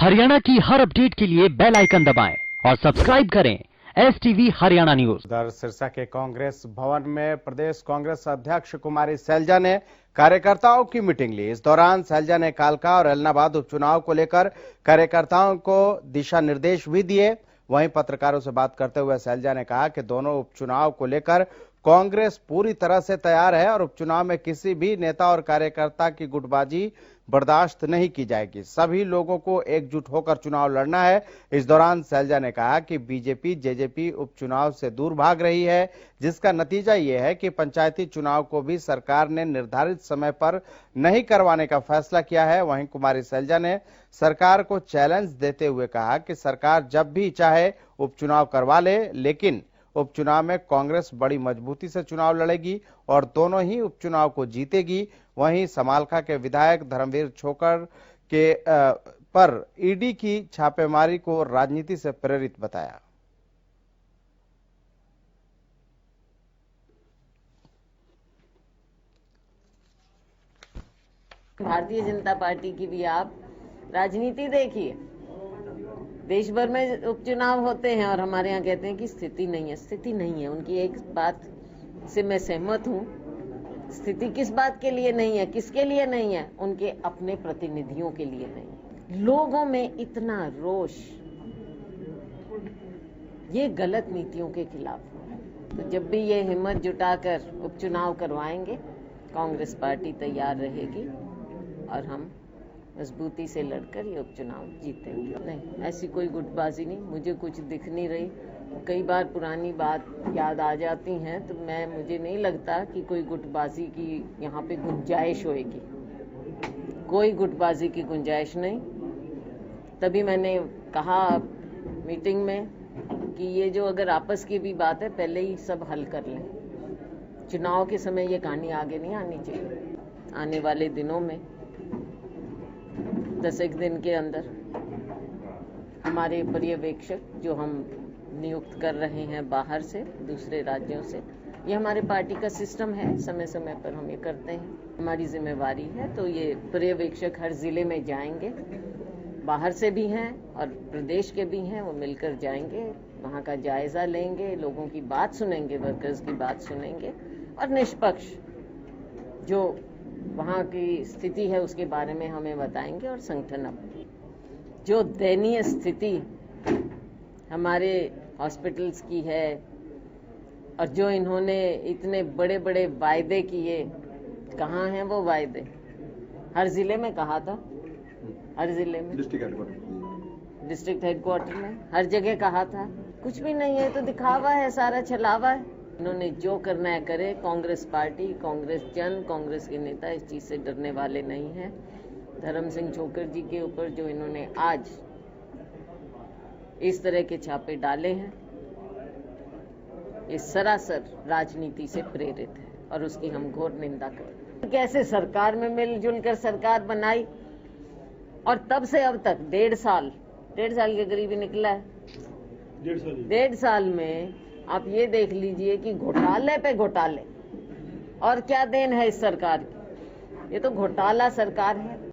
हरियाणा की हर अपडेट के लिए बेल आइकन दबाएं और सब्सक्राइब करें STV हरियाणा न्यूज। उधर सिरसा के कांग्रेस भवन में प्रदेश कांग्रेस अध्यक्ष कुमारी सैलजा ने कार्यकर्ताओं की मीटिंग ली। इस दौरान सैलजा ने कालका और एलनाबाद उपचुनाव को लेकर कार्यकर्ताओं को दिशा निर्देश भी दिए। वहीं पत्रकारों से बात करते हुए सैलजा ने कहा कि दोनों उपचुनाव को लेकर कांग्रेस पूरी तरह से तैयार है और उपचुनाव में किसी भी नेता और कार्यकर्ता की गुटबाजी बर्दाश्त नहीं की जाएगी। सभी लोगों को एकजुट होकर चुनाव लड़ना है। इस दौरान सैलजा ने कहा कि बीजेपी जेजेपी उपचुनाव से दूर भाग रही है, जिसका नतीजा ये है कि पंचायती चुनाव को भी सरकार ने निर्धारित समय पर नहीं करवाने का फैसला किया है। वहीं कुमारी सैलजा ने सरकार को चैलेंज देते हुए कहा कि सरकार जब भी चाहे उपचुनाव करवा ले, लेकिन उपचुनाव में कांग्रेस बड़ी मजबूती से चुनाव लड़ेगी और दोनों ही उपचुनाव को जीतेगी। वहीं समालखा के विधायक धर्मवीर छोकर के पर ईडी की छापेमारी को राजनीति से प्रेरित बताया। भारतीय जनता पार्टी की भी आप राजनीति देखिए, देश भर में उपचुनाव होते हैं और हमारे यहाँ कहते हैं कि स्थिति नहीं है। स्थिति नहीं है। उनकी एक बात से मैं सहमत हूँ। स्थिति किस बात के लिए नहीं है, किसके लिए नहीं है? उनके अपने प्रतिनिधियों के लिए नहीं। लोगों में इतना रोष ये गलत नीतियों के खिलाफ है। तो जब भी ये हिम्मत जुटाकर उपचुनाव करवाएंगे, कांग्रेस पार्टी तैयार रहेगी और हम मजबूती से लड़कर ये उपचुनाव जीतेंगे। नहीं, ऐसी कोई गुटबाजी नहीं, मुझे कुछ दिख नहीं रही। कई बार पुरानी बात याद आ जाती हैं तो मुझे नहीं लगता कि कोई गुटबाजी की यहाँ पे गुंजाइश होएगी। कोई गुटबाजी की गुंजाइश नहीं। तभी मैंने कहा मीटिंग में कि ये जो अगर आपस की भी बात है, पहले ही सब हल कर लें। चुनाव के समय ये कहानी आगे नहीं आनी चाहिए। आने वाले दिनों में 10 दिन के अंदर हमारे पर्यवेक्षक जो हम नियुक्त कर रहे हैं बाहर से, दूसरे राज्यों से, ये हमारे पार्टी का सिस्टम है। समय समय पर हम ये करते हैं, हमारी जिम्मेवारी है। तो ये पर्यवेक्षक हर जिले में जाएंगे, बाहर से भी हैं और प्रदेश के भी हैं। वो मिलकर जाएंगे, वहाँ का जायजा लेंगे, लोगों की बात सुनेंगे, वर्कर्स की बात सुनेंगे और निष्पक्ष जो वहाँ की स्थिति है उसके बारे में हमें बताएंगे। और संगठन अपनी जो दयनीय स्थिति हमारे हॉस्पिटल्स की है और जो इन्होंने इतने बड़े बड़े वायदे किए, कहाँ हैं वो वायदे? हर जिले में कहा था, हर जिले में, डिस्ट्रिक्ट हेडक्वार्टर में, हर जगह कहा था। कुछ भी नहीं है, तो दिखावा है, सारा छलावा है। इन्होंने जो करना है करे। कांग्रेस पार्टी, कांग्रेस जन, कांग्रेस के नेता इस चीज से डरने वाले नहीं हैं। धर्म सिंह छोकर जी के ऊपर जो इन्होंने आज इस तरह के छापे डाले हैं, ये सरासर राजनीति से प्रेरित है और उसकी हम घोर निंदा करते हैं। कैसे सरकार में मिलजुल कर सरकार बनाई और तब से अब तक 1.5 साल के करीब ही निकला है। 1.5 साल में आप ये देख लीजिए कि घोटाले पे घोटाले। और क्या देन है इस सरकार की? ये तो घोटाला सरकार है।